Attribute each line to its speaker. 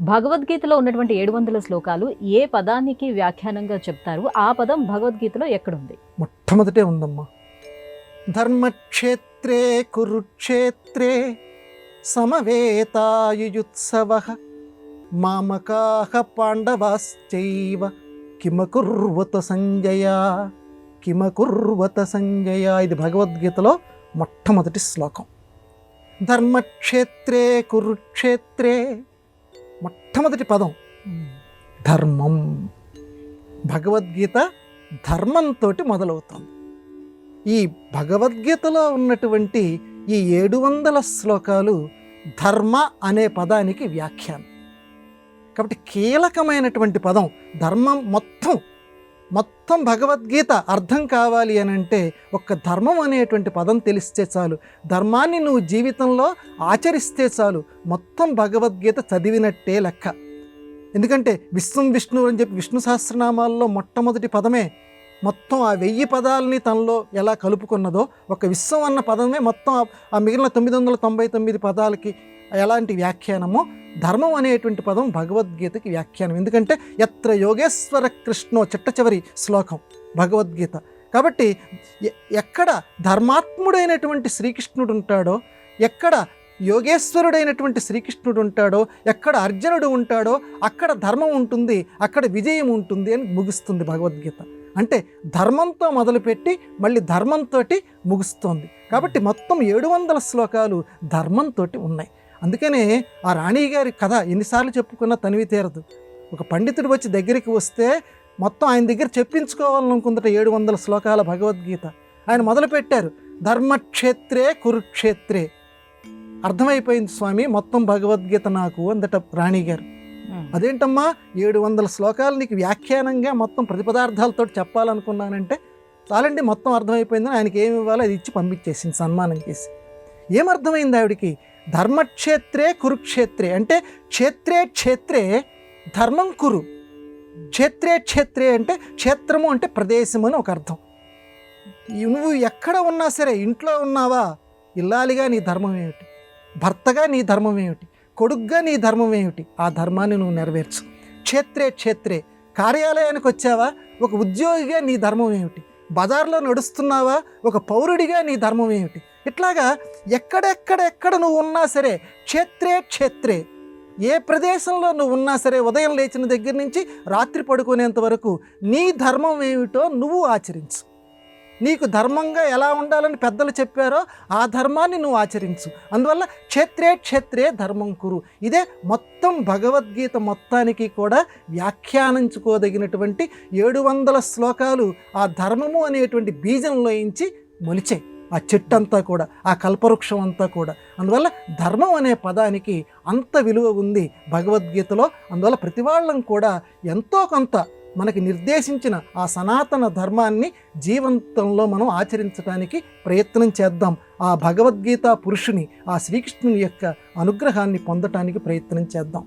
Speaker 1: భగవద్గీతలో ఉన్నటువంటి 700 శ్లోకాలు ఏ పదానికి వ్యాఖ్యానంగా చెప్తారు? ఆ పదం భగవద్గీతలో ఎక్కడుంది?
Speaker 2: మొట్టమొదటే ఉందమ్మా. ధర్మక్షేత్రే కురుక్షేత్రే సమవేతాయుయుత్సవః మామకాః పాండవాశ్చైవ కిమకుర్వత సంజయ కిమకుర్వత సంజయ. ఇది భగవద్గీతలో మొట్టమొదటి శ్లోకం. ధర్మక్షేత్రే కురుక్షేత్రే మొట్టమొదటి పదం ధర్మం. భగవద్గీత ధర్మంతో మొదలవుతుంది. ఈ భగవద్గీతలో ఉన్నటువంటి ఈ 700 శ్లోకాలు ధర్మ అనే పదానికి వ్యాఖ్యానం. కాబట్టి కీలకమైనటువంటి పదం ధర్మం. మొత్తం భగవద్గీత అర్థం కావాలి అని అంటే ఒక్క ధర్మం అనేటువంటి పదం తెలిస్తే చాలు. ధర్మాన్ని నువ్వు జీవితంలో ఆచరిస్తే చాలు, మొత్తం భగవద్గీత చదివినట్టే లెక్క. ఎందుకంటే విష్ణువు అని చెప్పి విష్ణు సహస్రనామాల్లో మొట్టమొదటి పదమే మొత్తం ఆ 1000 పదాలని తనలో ఎలా కలుపుకున్నదో, ఒక విశ్వం అన్న పదమే మొత్తం ఆ మిగిలిన 999 పదాలకి ఎలాంటి వ్యాఖ్యానమో ధర్మం అనేటువంటి పదం భగవద్గీతకి వ్యాఖ్యానం. ఎందుకంటే యత్ర యోగేశ్వర కృష్ణో చిట్ట చివరి శ్లోకం భగవద్గీత. కాబట్టి ఎక్కడ ధర్మాత్ముడైనటువంటి శ్రీకృష్ణుడు ఉంటాడో, ఎక్కడ యోగేశ్వరుడైనటువంటి శ్రీకృష్ణుడు ఉంటాడో, ఎక్కడ అర్జునుడు ఉంటాడో అక్కడ ధర్మం ఉంటుంది, అక్కడ విజయం ఉంటుంది అని ముగుస్తుంది భగవద్గీత. అంటే ధర్మంతో మొదలుపెట్టి మళ్ళీ ధర్మంతో ముగుస్తోంది. కాబట్టి మొత్తం 700 శ్లోకాలు ధర్మంతో ఉన్నాయి. అందుకనే ఆ రాణి గారి కథ ఎన్నిసార్లు చెప్పుకున్నా తనివి తీరదు. ఒక పండితుడు వచ్చి దగ్గరికి వస్తే మొత్తం ఆయన దగ్గర చెప్పించుకోవాలనుకుందట 700 శ్లోకాల భగవద్గీత. ఆయన మొదలుపెట్టారు ధర్మక్షేత్రే కురుక్షేత్రే. అర్థమైపోయింది స్వామి మొత్తం భగవద్గీత నాకు అందట రాణిగారు. అదేంటమ్మా 700 శ్లోకాలు నీకు వ్యాఖ్యానంగా మొత్తం ప్రతిపదార్థాలతో చెప్పాలనుకున్నానంటే చాలండి మొత్తం అర్థమైపోయిందని ఆయనకి ఏమి ఇవ్వాలో అది ఇచ్చి పంపించేసింది సన్మానం చేసి. ఏమర్థమైంది ఆవిడికి? ధర్మక్షేత్రే కురుక్షేత్రే అంటే క్షేత్రే ధర్మం కురు. క్షేత్రే అంటే క్షేత్రము అంటే ప్రదేశము అని ఒక అర్థం. నువ్వు ఎక్కడ ఉన్నా సరే, ఇంట్లో ఉన్నావా, ఇల్లాలిగా నీ ధర్మం ఏమిటి, భర్తగా నీ ధర్మం ఏమిటి, కొడుగ్గా నీ ధర్మం ఏమిటి, ఆ ధర్మాన్ని నువ్వు నెరవేర్చు. క్షేత్రే కార్యాలయానికి వచ్చావా, ఒక ఉద్యోగిగా నీ ధర్మం ఏమిటి, బజార్లో నడుస్తున్నావా, ఒక పౌరుడిగా నీ ధర్మం ఏమిటి. ఇట్లాగా ఎక్కడెక్కడ నువ్వు ఉన్నా సరే క్షేత్రే ఏ ప్రదేశంలో నువ్వు ఉన్నా సరే, ఉదయం లేచిన దగ్గర నుంచి రాత్రి పడుకునేంత వరకు నీ ధర్మం ఏమిటో నువ్వు ఆచరించు. నీకు ధర్మంగా ఎలా ఉండాలని పెద్దలు చెప్పారో ఆ ధర్మాన్ని నువ్వు ఆచరించు. అందువల్ల క్షేత్రే ధర్మం కురు. ఇదే మొత్తం భగవద్గీత మొత్తానికి కూడా వ్యాఖ్యానించుకోదగినటువంటి 700 శ్లోకాలు ఆ ధర్మము అనేటువంటి బీజంలోంచి మొలిచాయి. ఆ చెట్టు అంతా కూడా, ఆ కల్పవృక్షం అంతా కూడా. అందువల్ల ధర్మం అనే పదానికి అంత విలువ ఉంది భగవద్గీతలో. అందువల్ల ప్రతి వాళ్ళం కూడా ఎంతో కొంత మనకి నిర్దేశించిన ఆ సనాతన ధర్మాన్ని జీవితంలో మనం ఆచరించడానికి ప్రయత్నం చేద్దాం. ఆ భగవద్గీత పురుషుని, ఆ శ్రీకృష్ణుని యొక్క అనుగ్రహాన్ని పొందటానికి ప్రయత్నం చేద్దాం.